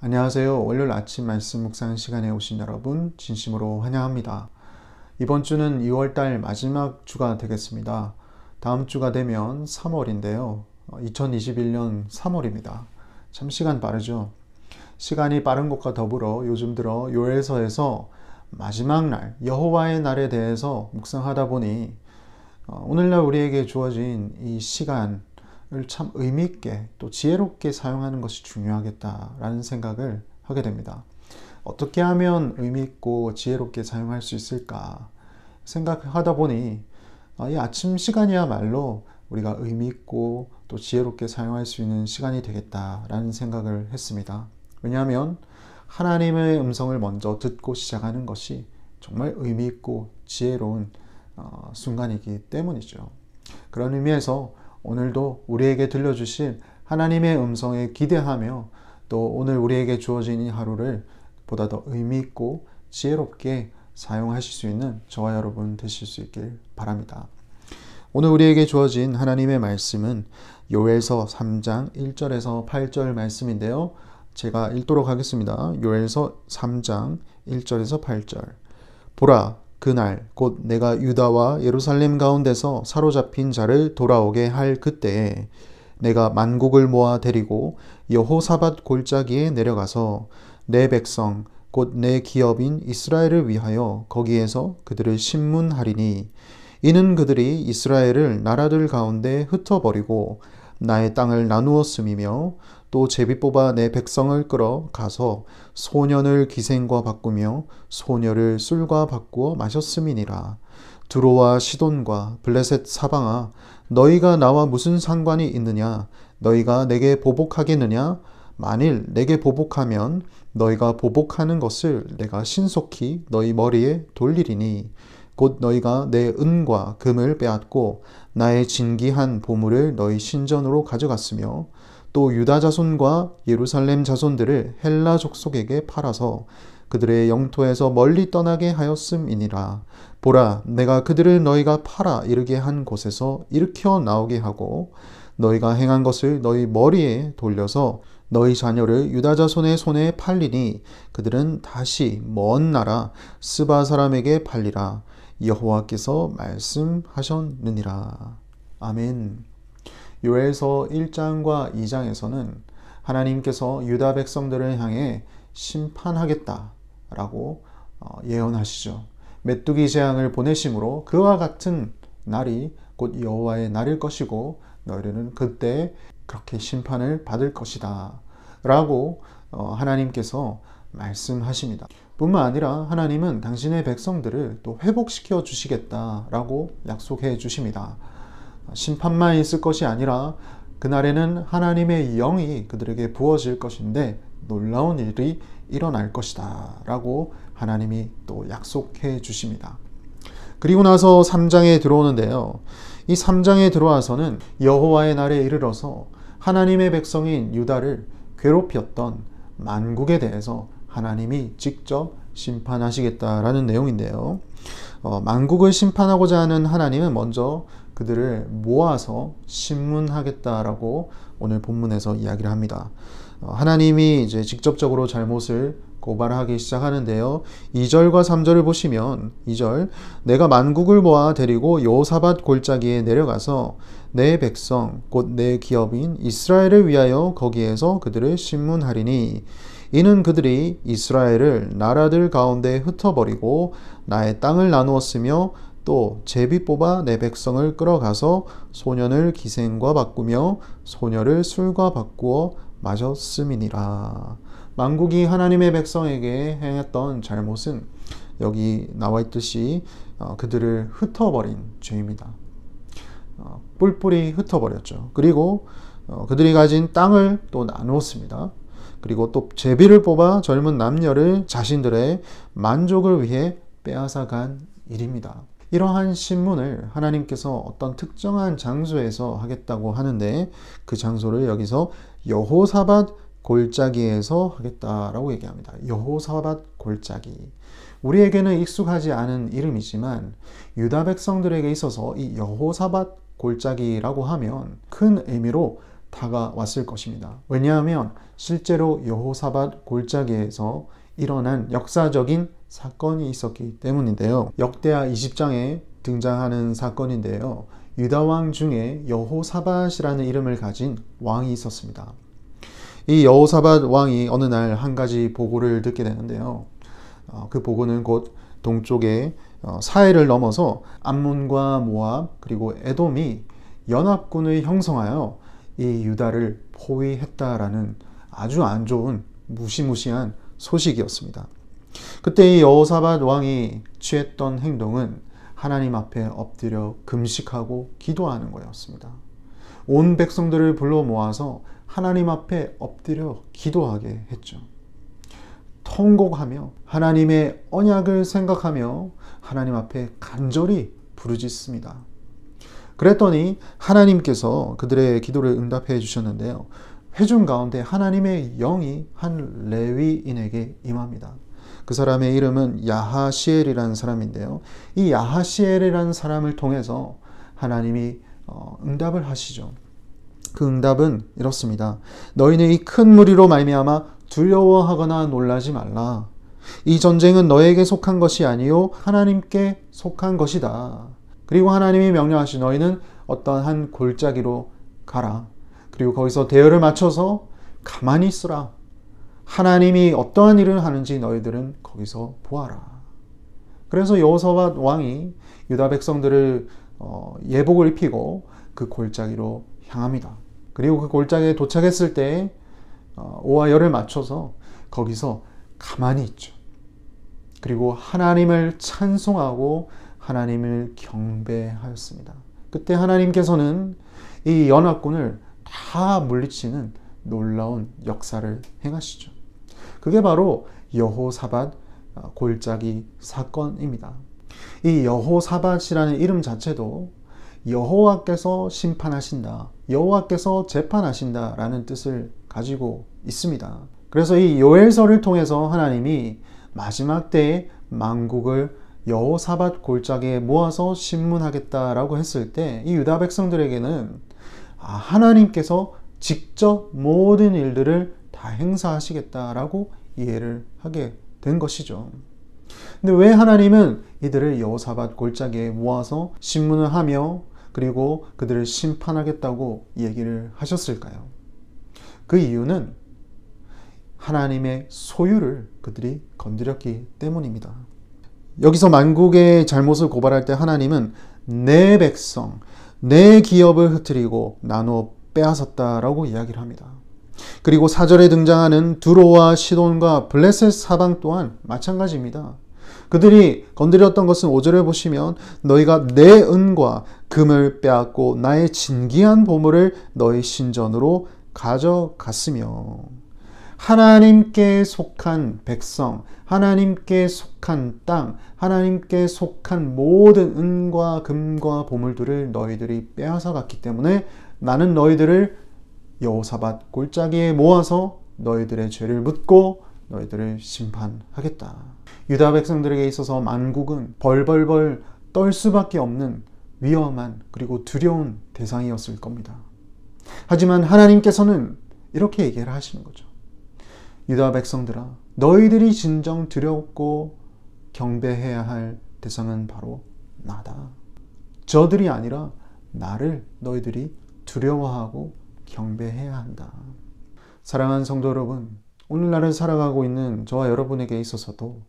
안녕하세요. 월요일 아침 말씀 묵상 시간에 오신 여러분 진심으로 환영합니다. 이번 주는 2월달 마지막 주가 되겠습니다. 다음 주가 되면 3월인데요. 2021년 3월입니다. 참 시간 빠르죠. 시간이 빠른 것과 더불어 요즘 들어 요엘서에서 마지막 날, 여호와의 날에 대해서 묵상하다 보니 오늘날 우리에게 주어진 이 시간을 참 의미 있게 또 지혜롭게 사용하는 것이 중요하겠다라는 생각을 하게 됩니다. 어떻게 하면 의미 있고 지혜롭게 사용할 수 있을까 생각하다 보니 이 아침 시간이야말로 우리가 의미 있고 또 지혜롭게 사용할 수 있는 시간이 되겠다라는 생각을 했습니다. 왜냐하면 하나님의 음성을 먼저 듣고 시작하는 것이 정말 의미 있고 지혜로운 순간이기 때문이죠. 그런 의미에서 오늘도 우리에게 들려주실 하나님의 음성에 기대하며 또 오늘 우리에게 주어진 이 하루를 보다 더 의미 있고 지혜롭게 사용하실 수 있는 저와 여러분 되실 수 있길 바랍니다. 오늘 우리에게 주어진 하나님의 말씀은 요엘서 3장 1절에서 8절 말씀인데요. 제가 읽도록 하겠습니다. 요엘서 3장 1절에서 8절. 보라, 그날 곧 내가 유다와 예루살렘 가운데서 사로잡힌 자를 돌아오게 할 그때에 내가 만국을 모아 데리고 여호사밧 골짜기에 내려가서 내 백성 곧 내 기업인 이스라엘을 위하여 거기에서 그들을 심문하리니 이는 그들이 이스라엘을 나라들 가운데 흩어버리고 나의 땅을 나누었음이며 또 제비 뽑아 내 백성을 끌어 가서 소년을 기생과 바꾸며 소녀를 술과 바꾸어 마셨음이니라. 두로와 시돈과 블레셋 사방아, 너희가 나와 무슨 상관이 있느냐? 너희가 내게 보복하겠느냐? 만일 내게 보복하면 너희가 보복하는 것을 내가 신속히 너희 머리에 돌리리니 곧 너희가 내 은과 금을 빼앗고 나의 진귀한 보물을 너희 신전으로 가져갔으며 또 유다 자손과 예루살렘 자손들을 헬라 족속에게 팔아서 그들의 영토에서 멀리 떠나게 하였음이니라. 보라, 내가 그들을 너희가 팔아 이르게 한 곳에서 일으켜 나오게 하고 너희가 행한 것을 너희 머리에 돌려서 너희 자녀를 유다 자손의 손에 팔리니 그들은 다시 먼 나라 스바 사람에게 팔리라. 여호와께서 말씀하셨느니라. 아멘. 요엘서 1장과 2장에서는 하나님께서 유다 백성들을 향해 심판하겠다라고 예언하시죠. 메뚜기 재앙을 보내심으로 그와 같은 날이 곧 여호와의 날일 것이고 너희는 그때 그렇게 심판을 받을 것이다 라고 하나님께서 말씀하십니다. 뿐만 아니라 하나님은 당신의 백성들을 또 회복시켜 주시겠다라고 약속해 주십니다. 심판만 있을 것이 아니라 그날에는 하나님의 영이 그들에게 부어질 것인데 놀라운 일이 일어날 것이다 라고 하나님이 또 약속해 주십니다. 그리고 나서 3장에 들어오는데요. 이 3장에 들어와서는 여호와의 날에 이르러서 하나님의 백성인 유다를 괴롭혔던 만국에 대해서 하나님이 직접 심판하시겠다라는 내용인데요. 만국을 심판하고자 하는 하나님은 먼저 그들을 모아서 심문하겠다라고 오늘 본문에서 이야기를 합니다. 하나님이 이제 직접적으로 잘못을 고발하기 시작하는데요. 2절과 3절을 보시면 2절 내가 만국을 모아 데리고 여호사밧 골짜기에 내려가서 내 백성 곧 내 기업인 이스라엘을 위하여 거기에서 그들을 심문하리니 이는 그들이 이스라엘을 나라들 가운데 흩어버리고 나의 땅을 나누었으며 또 제비 뽑아 내 백성을 끌어가서 소년을 기생과 바꾸며 소녀를 술과 바꾸어 마셨음이니라. 만국이 하나님의 백성에게 행했던 잘못은 여기 나와 있듯이 그들을 흩어버린 죄입니다. 뿔뿔이 흩어버렸죠. 그리고 그들이 가진 땅을 또 나누었습니다. 그리고 또 제비를 뽑아 젊은 남녀를 자신들의 만족을 위해 빼앗아간 일입니다. 이러한 신문을 하나님께서 어떤 특정한 장소에서 하겠다고 하는데 그 장소를 여기서 여호사밧 골짜기에서 하겠다라고 얘기합니다. 여호사밧 골짜기. 우리에게는 익숙하지 않은 이름이지만 유다 백성들에게 있어서 이 여호사밧 골짜기라고 하면 큰 의미로 다가왔을 것입니다. 왜냐하면 실제로 여호사밧 골짜기에서 일어난 역사적인 사건이 있었기 때문인데요. 역대하 20장에 등장하는 사건인데요. 유다왕 중에 여호사밧이라는 이름을 가진 왕이 있었습니다. 이 여호사밧 왕이 어느 날 한 가지 보고를 듣게 되는데요. 그 보고는 곧 동쪽에 사해를 넘어서 암몬과 모압 그리고 에돔이 연합군을 형성하여 이 유다를 포위했다라는 아주 안 좋은 무시무시한 소식이었습니다. 그때 이 여호사밧 왕이 취했던 행동은 하나님 앞에 엎드려 금식하고 기도하는 거였습니다. 온 백성들을 불러 모아서 하나님 앞에 엎드려 기도하게 했죠. 통곡하며 하나님의 언약을 생각하며 하나님 앞에 간절히 부르짖습니다. 그랬더니 하나님께서 그들의 기도를 응답해 주셨는데요. 회중 가운데 하나님의 영이 한 레위인에게 임합니다. 그 사람의 이름은 야하시엘이라는 사람인데요. 이 야하시엘이라는 사람을 통해서 하나님이 응답을 하시죠. 그 응답은 이렇습니다. 너희는 이 큰 무리로 말미암아 두려워하거나 놀라지 말라. 이 전쟁은 너에게 속한 것이 아니요 하나님께 속한 것이다. 그리고 하나님이 명령하신 너희는 어떤 한 골짜기로 가라. 그리고 거기서 대열을 맞춰서 가만히 있으라. 하나님이 어떠한 일을 하는지 너희들은 거기서 보아라. 그래서 여호사밧 왕이 유다 백성들을 예복을 입히고 그 골짜기로 향합니다. 그리고 그 골짜기에 도착했을 때 오와 열을 맞춰서 거기서 가만히 있죠. 그리고 하나님을 찬송하고 하나님을 경배하였습니다. 그때 하나님께서는 이 연합군을 다 물리치는 놀라운 역사를 행하시죠. 그게 바로 여호사밧 골짜기 사건입니다. 이 여호사밧이라는 이름 자체도 여호와께서 심판하신다, 여호와께서 재판하신다 라는 뜻을 가지고 있습니다. 그래서 이 요엘서를 통해서 하나님이 마지막 때에 만국을 여호사밧 골짜기에 모아서 심문하겠다라고 했을 때 이 유다 백성들에게는 하나님께서 직접 모든 일들을 다 행사하시겠다라고 이해를 하게 된 것이죠. 근데 왜 하나님은 이들을 여호사밧 골짜기에 모아서 심문을 하며 그리고 그들을 심판하겠다고 얘기를 하셨을까요? 그 이유는 하나님의 소유를 그들이 건드렸기 때문입니다. 여기서 만국의 잘못을 고발할 때 하나님은 내 백성, 내 기업을 흩트리고 나누어 빼앗았다라고 이야기를 합니다. 그리고 4절에 등장하는 두로와 시돈과 블레셋 사방 또한 마찬가지입니다. 그들이 건드렸던 것은 5절에 보시면 너희가 내 은과 금을 빼앗고 나의 진귀한 보물을 너희 신전으로 가져갔으며 하나님께 속한 백성, 하나님께 속한 땅, 하나님께 속한 모든 은과 금과 보물들을 너희들이 빼앗아 갔기 때문에 나는 너희들을 여호사밧 골짜기에 모아서 너희들의 죄를 묻고 너희들을 심판하겠다. 유다 백성들에게 있어서 만국은 벌벌벌 떨 수밖에 없는 위험한 그리고 두려운 대상이었을 겁니다. 하지만 하나님께서는 이렇게 얘기를 하시는 거죠. 유다 백성들아, 너희들이 진정 두렵고 경배해야 할 대상은 바로 나다. 저들이 아니라 나를 너희들이 두려워하고 경배해야 한다. 사랑하는 성도 여러분, 오늘날을 살아가고 있는 저와 여러분에게 있어서도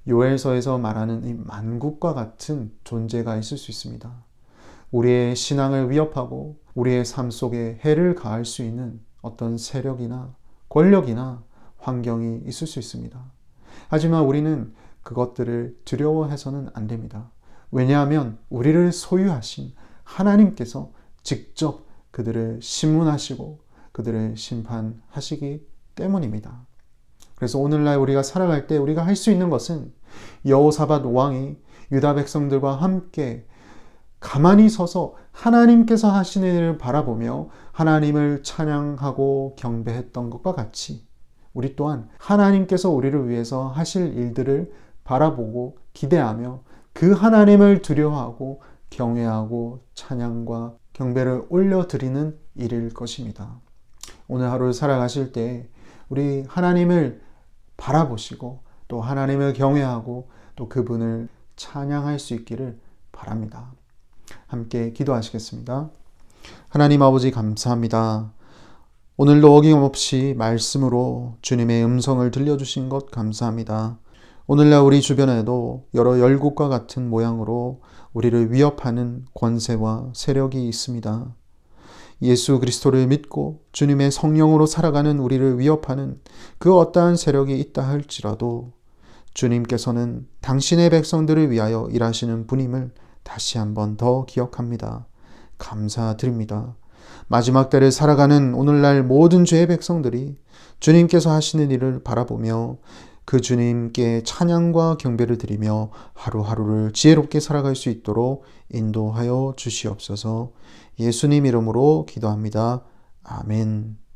요엘서에서 말하는 이 만국과 같은 존재가 있을 수 있습니다. 우리의 신앙을 위협하고 우리의 삶 속에 해를 가할 수 있는 어떤 세력이나 권력이나 환경이 있을 수 있습니다. 하지만 우리는 그것들을 두려워해서는 안 됩니다. 왜냐하면 우리를 소유하신 하나님께서 직접 그들을 심문하시고 그들을 심판하시기 때문입니다. 그래서 오늘날 우리가 살아갈 때 우리가 할 수 있는 것은 여호사밧 왕이 유다 백성들과 함께 가만히 서서 하나님께서 하시는 일을 바라보며 하나님을 찬양하고 경배했던 것과 같이 우리 또한 하나님께서 우리를 위해서 하실 일들을 바라보고 기대하며 그 하나님을 두려워하고 경외하고 찬양과 경배를 올려드리는 일일 것입니다. 오늘 하루 살아가실 때 우리 하나님을 바라보시고 또 하나님을 경외하고 또 그분을 찬양할 수 있기를 바랍니다. 함께 기도하시겠습니다. 하나님 아버지 감사합니다. 오늘도 어김없이 말씀으로 주님의 음성을 들려주신 것 감사합니다. 오늘날 우리 주변에도 여러 열국과 같은 모양으로 우리를 위협하는 권세와 세력이 있습니다. 예수 그리스도를 믿고 주님의 성령으로 살아가는 우리를 위협하는 그 어떠한 세력이 있다 할지라도 주님께서는 당신의 백성들을 위하여 일하시는 분임을 다시 한번 더 기억합니다. 감사드립니다. 마지막 때를 살아가는 오늘날 모든 죄의 백성들이 주님께서 하시는 일을 바라보며 그 주님께 찬양과 경배를 드리며 하루하루를 지혜롭게 살아갈 수 있도록 인도하여 주시옵소서. 예수님 이름으로 기도합니다. 아멘.